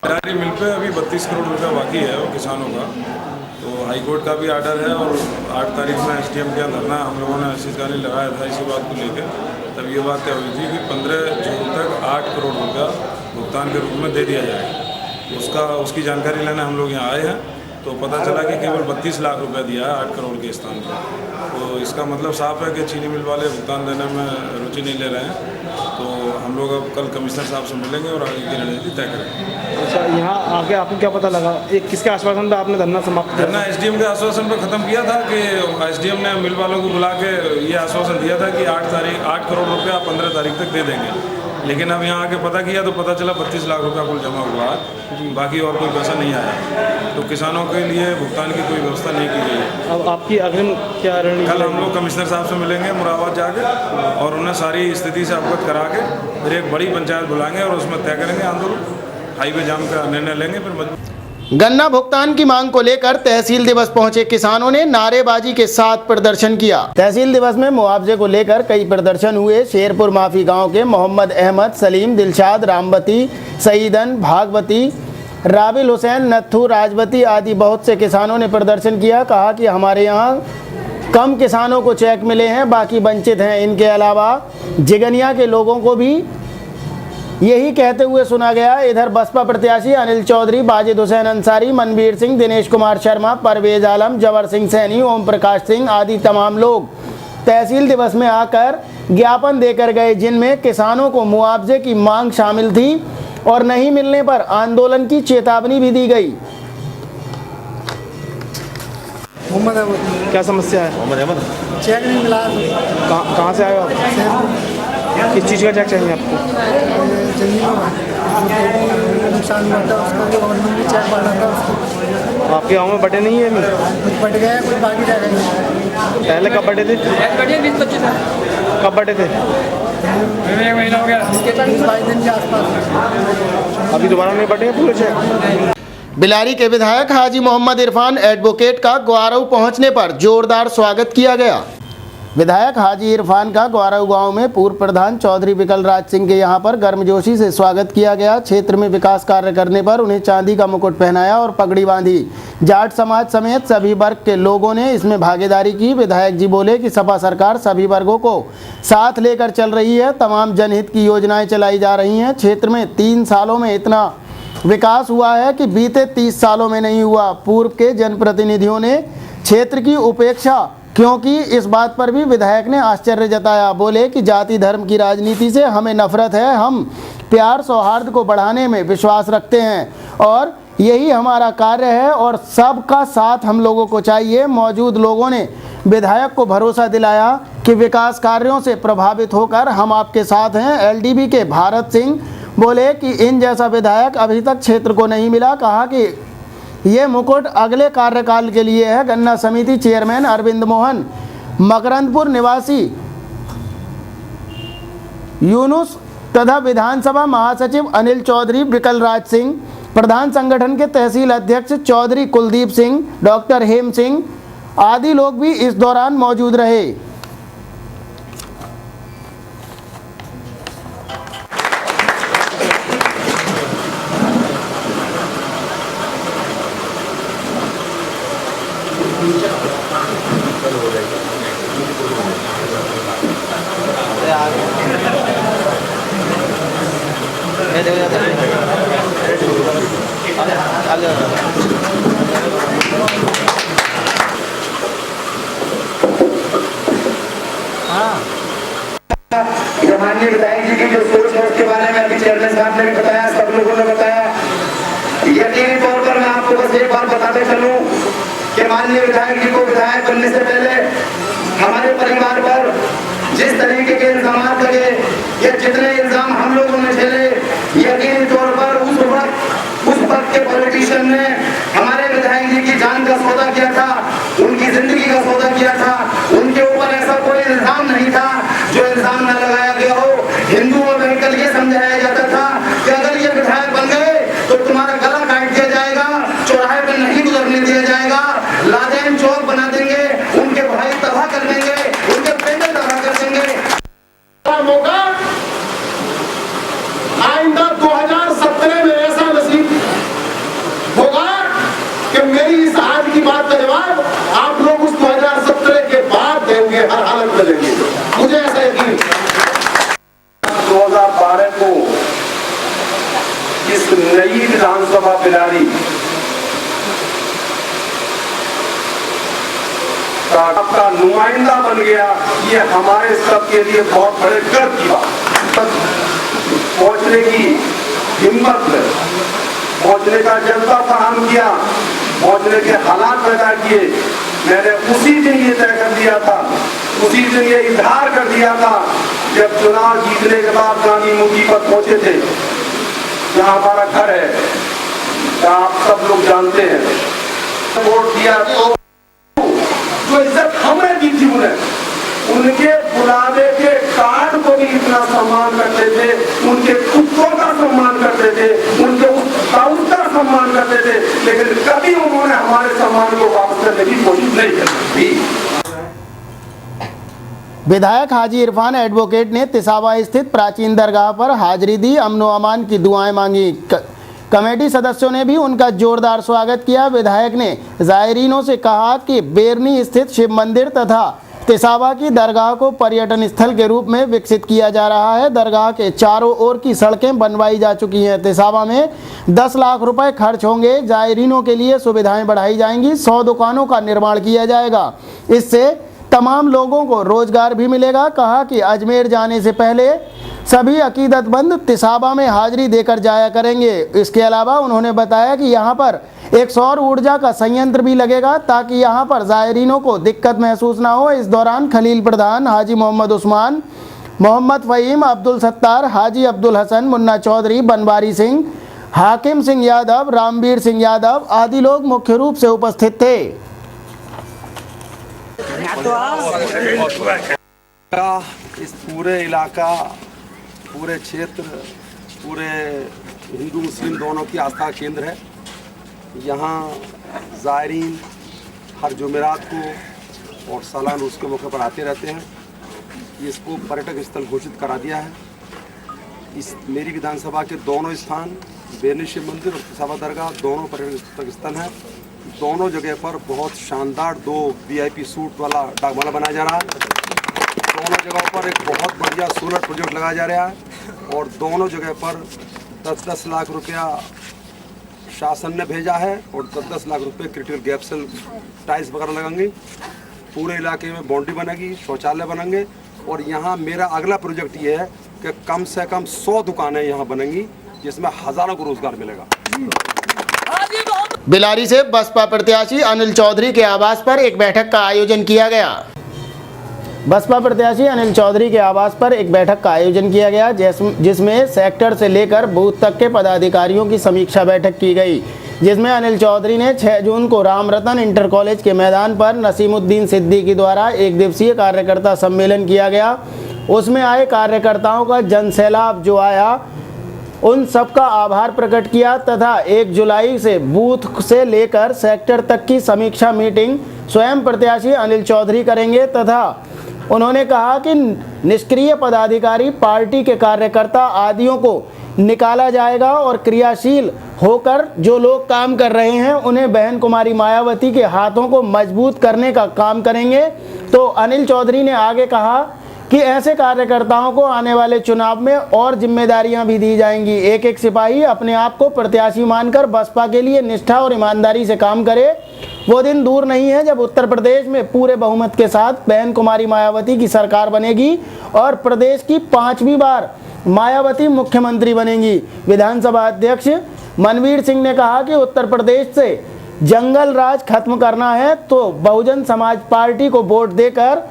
बिलारी मिल पे अभी 32 करोड़ रुपया बाकी है वो किसानों का। तो हाई कोर्ट का भी आर्डर है और 8 तारीख में एसडीएम के धरना हम लोगों ने शिकायत लगाया था इसी बात को लेकर। तब ये बात तय हुई थी कि 15 जून तक 8 करोड़ रुपया भुगतान के रूप में दे दिया जाएगा। उसकी जानकारी लेने हम लोग यहाँ आए हैं तो पता चला कि केवल 32 लाख रुपया दिया है 8 करोड़ के स्थान पर। तो इसका मतलब साफ है कि चीनी मिल वाले भुगतान देने में रुचि नहीं ले रहे हैं। तो हम लोग अब कल कमिश्नर साहब से मिलेंगे और आगे की रणनीति तय करेंगे। अच्छा, यहाँ आगे आपको क्या पता लगा? एक किसके आश्वासन पर आपने धरना समाप्त किया? धरना एसडीएम के आश्वासन पर ख़त्म किया था कि एसडीएम ने मिल वालों को बुला के ये आश्वासन दिया था कि 8 करोड़ रुपया 15 तारीख तक दे देंगे। लेकिन अब यहाँ आके पता किया तो पता चला 32 लाख रुपया कुल जमा हुआ है, बाकी और कोई पैसा नहीं आया। तो किसानों के लिए भुगतान की कोई व्यवस्था नहीं की गई है। अब आपकी अग्रिम क्या रणनीति? कल हम लोग कमिश्नर साहब से मिलेंगे मुरादाबाद जाके और उन्हें सारी स्थिति से अवगत करा के फिर एक बड़ी पंचायत बुलाएंगे और उसमें तय करेंगे आंदोलन, हाईवे जाम का निर्णय लेंगे। फिर गन्ना भुगतान की मांग को लेकर तहसील दिवस पहुंचे किसानों ने नारेबाजी के साथ प्रदर्शन किया। तहसील दिवस में मुआवजे को लेकर कई प्रदर्शन हुए। शेरपुर माफी गांव के मोहम्मद अहमद, सलीम, दिलशाद, रामवती, सईदन, भागवती, राबिल हुसैन, नत्थू, राजवती आदि बहुत से किसानों ने प्रदर्शन किया। कहा कि हमारे यहाँ कम किसानों को चेक मिले हैं, बाकी वंचित हैं। इनके अलावा जिगनिया के लोगों को भी यही कहते हुए सुना गया। इधर बसपा प्रत्याशी अनिल चौधरी, बाजिद हुसैन अंसारी, मनवीर सिंह, दिनेश कुमार शर्मा, परवेज आलम, जवर सिंह सैनी, ओम प्रकाश सिंह आदि तमाम लोग तहसील दिवस में आकर ज्ञापन देकर गए, जिनमें किसानों को मुआवजे की मांग शामिल थी और नहीं मिलने पर आंदोलन की चेतावनी भी दी गई। मोहम्मद अहमद। क्या समस्या है? मोहम्मद अहमद, चेक नहीं मिला। कहाँ से आए हो आप? किस चीज़ का चेक चाहिए आपको? जमीन नुकसान हुआ था उसका, जो गवर्नमेंट ने चेक बांधा था उसको। आपके गाँव में बटे नहीं है अभी? कुछ बट गए, कुछ बाकी रह गए। पहले कब बटे थे? कब बटे थे? 22 दिन के आसपास। अभी दोबारा नहीं बटे पूरे चेक? बिलारी के विधायक हाजी मोहम्मद इरफान एडवोकेट का ग्वारऊ पहुंचने पर जोरदार स्वागत किया गया। विधायक हाजी इरफान का ग्वारऊ गांव में पूर्व प्रधान चौधरी विकल राज सिंह के यहां पर गर्मजोशी से स्वागत किया गया। क्षेत्र में विकास कार्य करने पर उन्हें चांदी का मुकुट पहनाया और पगड़ी बांधी। जाट समाज समेत सभी वर्ग के लोगों ने इसमें भागीदारी की। विधायक जी बोले कि सपा सरकार सभी वर्गों को साथ लेकर चल रही है, तमाम जनहित की योजनाएं चलाई जा रही हैं। क्षेत्र में 3 सालों में इतना विकास हुआ है कि बीते 30 सालों में नहीं हुआ। पूर्व के जनप्रतिनिधियों ने क्षेत्र की उपेक्षा क्योंकि इस बात पर भी विधायक ने आश्चर्य जताया। बोले कि जाति धर्म की राजनीति से हमें नफरत है, हम प्यार सौहार्द को बढ़ाने में विश्वास रखते हैं और यही हमारा कार्य है और सबका साथ हम लोगों को चाहिए। मौजूद लोगों ने विधायक को भरोसा दिलाया कि विकास कार्यों से प्रभावित होकर हम आपके साथ हैं। एलडीबी के भारत सिंह बोले कि इन जैसा विधायक अभी तक क्षेत्र को नहीं मिला। कहा कि ये मुकुट अगले कार्यकाल के लिए है। गन्ना समिति चेयरमैन अरविंद मोहन, मकरंदपुर निवासी यूनुस तथा विधानसभा महासचिव अनिल चौधरी, विकल राज सिंह, प्रधान संगठन के तहसील अध्यक्ष चौधरी कुलदीप सिंह, डॉक्टर हेम सिंह आदि लोग भी इस दौरान मौजूद रहे। माननीय विधायक जी की जो सोच है उसके बारे में अभी चेयरमैन साहब ने भी बताया, सब लोगों ने बताया। यकीनी तौर पर मैं आपको बस एक बार बताते चलूं कि माननीय विधायक जी को विधायक बनने से पहले हमारे परिवार पर जिस तरीके के इल्जाम लगे या जितने इल्जाम हम लोगों ने झेले, यकीनी तौर पर उस वक्त के पॉलिटिशियन ने हमारे विधायक जी की जान का सौदा किया था, उनकी जिंदगी का सौदा किया था। उनके ऊपर ऐसा कोई इल्जाम नहीं था जो इल्जाम न लगाया गया हो। हिंदुओं में कल ये समझाया जाता था कि अगर ये विधायक बन गए तो तुम्हारा गला काट दिया जाएगा, चौराहे पर नहीं गुजरने दिया जाएगा, लादेन चौक बना देंगे, उनके भाई तबाह कर देंगे, उनके बेटे तबाह कर देंगे। मौका आइंदा 2017 में ऐसा नसीब होगा कि मेरी इस आज की बात का जवाब आप लोग उस 2017 के बाद देंगे, हर हालत में देंगे, मुझे ऐसा यकीन। 2012 को इस नई विधानसभा बिलारी का आपका नुमाइंदा बन गया, ये हमारे सबके लिए बहुत बड़े गर्व की बात। पहुंचने की हिम्मत, पहुंचने का जज्बा फराहम किया, पहुंचने के हालात पैदा किए। मैंने उसी दिन ये तय कर दिया था, उसी दिन ये इजहार कर दिया था जब चुनाव जीतने के बाद गांधी मुखी पर पहुंचे थे, जहां हमारा घर है, जहां आप सब लोग जानते हैं। वोट दिया तो जो इज्जत हमें दी थी उनके बुलावे के कार्ड को भी इतना सम्मान करते थे, उनके कुत्तों का सम्मान करते थे, उनके उस का सम्मान करते थे, लेकिन कभी उन्होंने हमारे सम्मान को वापस करने की कोशिश नहीं की। विधायक हाजी इरफान एडवोकेट ने तिसावा स्थित प्राचीन दरगाह पर हाजिरी दी, अमनो अमान की दुआएं मांगी। कमेटी सदस्यों ने भी उनका जोरदार स्वागत किया। विधायक ने जायरीनों से कहा कि बेरनी स्थित शिव मंदिर तथा तिसावा की दरगाह को पर्यटन स्थल के रूप में विकसित किया जा रहा है। दरगाह के चारों ओर की सड़कें बनवाई जा चुकी हैं। तिसावा में 10 लाख रुपए खर्च होंगे। जायरीनों के लिए सुविधाएं बढ़ाई जाएंगी। 100 दुकानों का निर्माण किया जाएगा। इससे तमाम लोगों को रोजगार भी मिलेगा। कहा कि अजमेर जाने से पहले सभी अकीदतमंद तिसाबा में हाजिरी देकर जाया करेंगे। इसके अलावा उन्होंने बताया कि यहाँ पर एक सौर ऊर्जा का संयंत्र भी लगेगा ताकि यहाँ पर जायरीनों को दिक्कत महसूस ना हो। इस दौरान खलील प्रधान, हाजी मोहम्मद उस्मान, मोहम्मद फ़हीम, अब्दुल सत्तार, हाजी अब्दुल हसन, मुन्ना चौधरी, बनवारी सिंह, हाकिम सिंह यादव, रामवीर सिंह यादव आदि लोग मुख्य रूप से उपस्थित थे। इस पूरे इलाका, पूरे क्षेत्र, पूरे हिंदू मुस्लिम दोनों की आस्था केंद्र है। यहाँ ज़ायरीन हर जुमेरात को और सालाना उसके मौके पर आते रहते हैं। इसको पर्यटक स्थल घोषित करा दिया है। इस मेरी विधानसभा के दोनों स्थान, बेरनी शिव मंदिर और तिसावा दरगाह, दोनों पर्यटक स्थल हैं। दोनों जगह पर बहुत शानदार 2 VIP सूट वाला डाकमाला बनाया जा रहा है। दोनों जगहों पर एक बहुत बढ़िया सोलर प्रोजेक्ट लगाया जा रहा है और दोनों जगह पर 10-10 लाख रुपया शासन ने भेजा है और 10-10 लाख रुपए क्रिटिकल गैप सेल टाइल्स वगैरह लगाएंगे। पूरे इलाके में बाउंड्री बनेगी, शौचालय बनेंगे और यहाँ मेरा अगला प्रोजेक्ट ये है कि कम से कम 100 दुकानें यहाँ बनेंगी जिसमें हज़ारों को रोजगार मिलेगा। बिलारी से बसपा प्रत्याशी अनिल चौधरी के आवास पर एक बैठक का आयोजन किया गया। बसपा प्रत्याशी अनिल चौधरी के आवास पर एक बैठक का आयोजन किया गया जिसमें सेक्टर से लेकर बूथ तक के पदाधिकारियों की समीक्षा बैठक की गई, जिसमें अनिल चौधरी ने 6 जून को रामरतन इंटर कॉलेज के मैदान पर नसीमुद्दीन सिद्दीकी द्वारा एक दिवसीय कार्यकर्ता सम्मेलन किया गया। उसमें आए कार्यकर्ताओं का जनसैलाब जो आया उन सबका आभार प्रकट किया तथा 1 जुलाई से बूथ से लेकर सेक्टर तक की समीक्षा मीटिंग स्वयं प्रत्याशी अनिल चौधरी करेंगे तथा उन्होंने कहा कि निष्क्रिय पदाधिकारी, पार्टी के कार्यकर्ता आदियों को निकाला जाएगा और क्रियाशील होकर जो लोग काम कर रहे हैं उन्हें बहन कुमारी मायावती के हाथों को मजबूत करने का काम करेंगे। तो अनिल चौधरी ने आगे कहा कि ऐसे कार्यकर्ताओं को आने वाले चुनाव में और जिम्मेदारियां भी दी जाएंगी। एक एक सिपाही अपने आप को प्रत्याशी मानकर बसपा के लिए निष्ठा और ईमानदारी से काम करे। वो दिन दूर नहीं है जब उत्तर प्रदेश में पूरे बहुमत के साथ बहन कुमारी मायावती की सरकार बनेगी और प्रदेश की 5वीं बार मायावती मुख्यमंत्री बनेंगी। विधानसभा अध्यक्ष मनवीर सिंह ने कहा कि उत्तर प्रदेश से जंगल राज खत्म करना है तो बहुजन समाज पार्टी को वोट देकर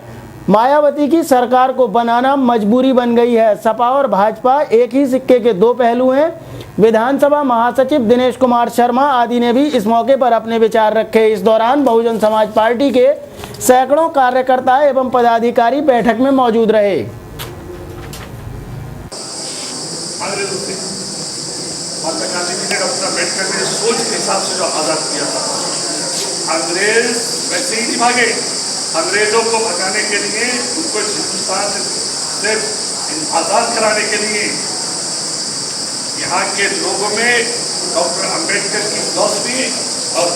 मायावती की सरकार को बनाना मजबूरी बन गई है। सपा और भाजपा एक ही सिक्के के 2 पहलू हैं। विधानसभा महासचिव दिनेश कुमार शर्मा आदि ने भी इस मौके पर अपने विचार रखे। इस दौरान बहुजन समाज पार्टी के सैकड़ों कार्यकर्ता एवं पदाधिकारी बैठक में मौजूद रहे। सोच के हिसाब से जो आजाद किया था, अंग्रेज वैसे ही नहीं भागे। अंग्रेजों को भगाने के लिए, उनको हिंदुस्तान से आजाद कराने के लिए यहाँ के लोगों में डॉक्टर अंबेडकर की फिलॉसफी और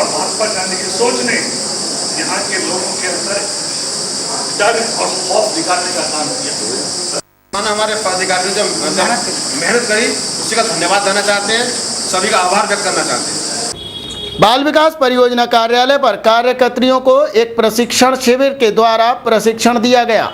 महात्मा गांधी की सोच ने यहाँ के लोगों के अंदर डर और खौफ दिखाने का काम किया। हमारे पदाधिकारियों ने जो मेहनत करी उसी का धन्यवाद देना चाहते हैं, सभी का आभार व्यक्त करना चाहते हैं। बाल विकास परियोजना कार्यालय पर कार्यकर्तियों को एक प्रशिक्षण शिविर के द्वारा प्रशिक्षण दिया गया।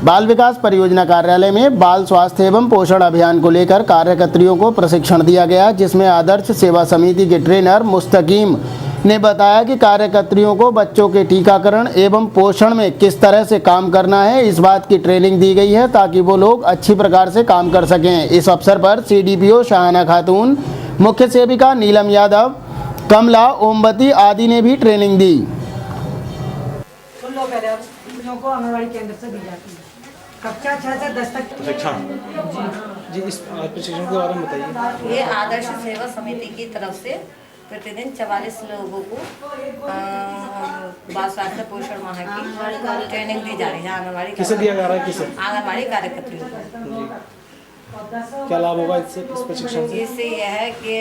बाल विकास परियोजना कार्यालय में बाल स्वास्थ्य एवं पोषण अभियान को लेकर कार्यकर्तियों को प्रशिक्षण दिया गया, जिसमें आदर्श सेवा समिति के ट्रेनर मुस्तकीम ने बताया कि कार्यकर्तियों को बच्चों के टीकाकरण एवं पोषण में किस तरह से काम करना है, इस बात की ट्रेनिंग दी गई है ताकि वो लोग अच्छी प्रकार से काम कर सकें। इस अवसर पर CDPO शाहाना खातून, मुख्य सेविका नीलम यादव, कमला, ओमवती आदि ने भी ट्रेनिंग दी। सुन लो, पहले बच्चों को आंगनबाड़ी केंद्र से दी जाती है कक्षा 6 से 10 तक प्रशिक्षण। जी, इस प्रशिक्षण के बारे में बताइए। ये आदर्श सेवा समिति की तरफ से प्रतिदिन 44 लोगों को बाल स्वास्थ्य पोषण माह की ट्रेनिंग दी जा रही है। आंगनबाड़ी किसे दिया जा रहा है? किसे? आंगनबाड़ी कार्यकर्तियों को। क्या लाभ होगा इससे, इस प्रशिक्षण से? इससे यह है कि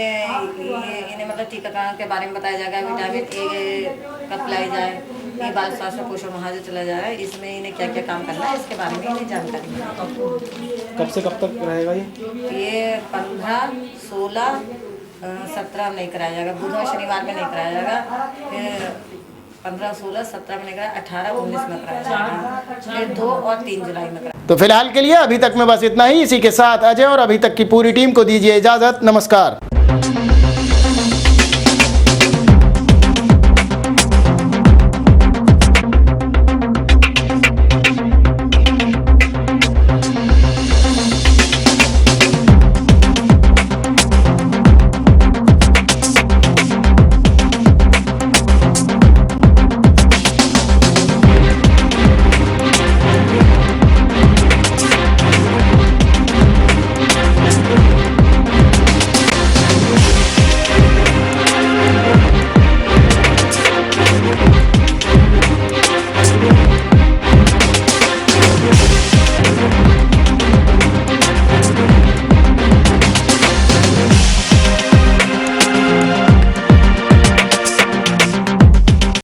इन्हें मतलब टीकाकरण के बारे में बताया जाएगा, विटामिन ए कब पिलाई जाए, ये बाल स्वास्थ्य पोषण माह जो चला जा रहा है इसमें इन्हें क्या क्या काम करना है इसके बारे में इन्हें जानकारी है। कब से कब तक रहेगा ये? 15, 16, 17 नहीं कराया जाएगा, बुधवार शनिवार में नहीं कराया जाएगा, फिर 15, 16, 17 में नहीं कराया, 18, 19 में कराया जाएगा, फिर 2 और 3 जुलाई में कराया। तो फिलहाल के लिए अभी तक में बस इतना ही। इसी के साथ अजय और अभी तक की पूरी टीम को दीजिए इजाजत। नमस्कार।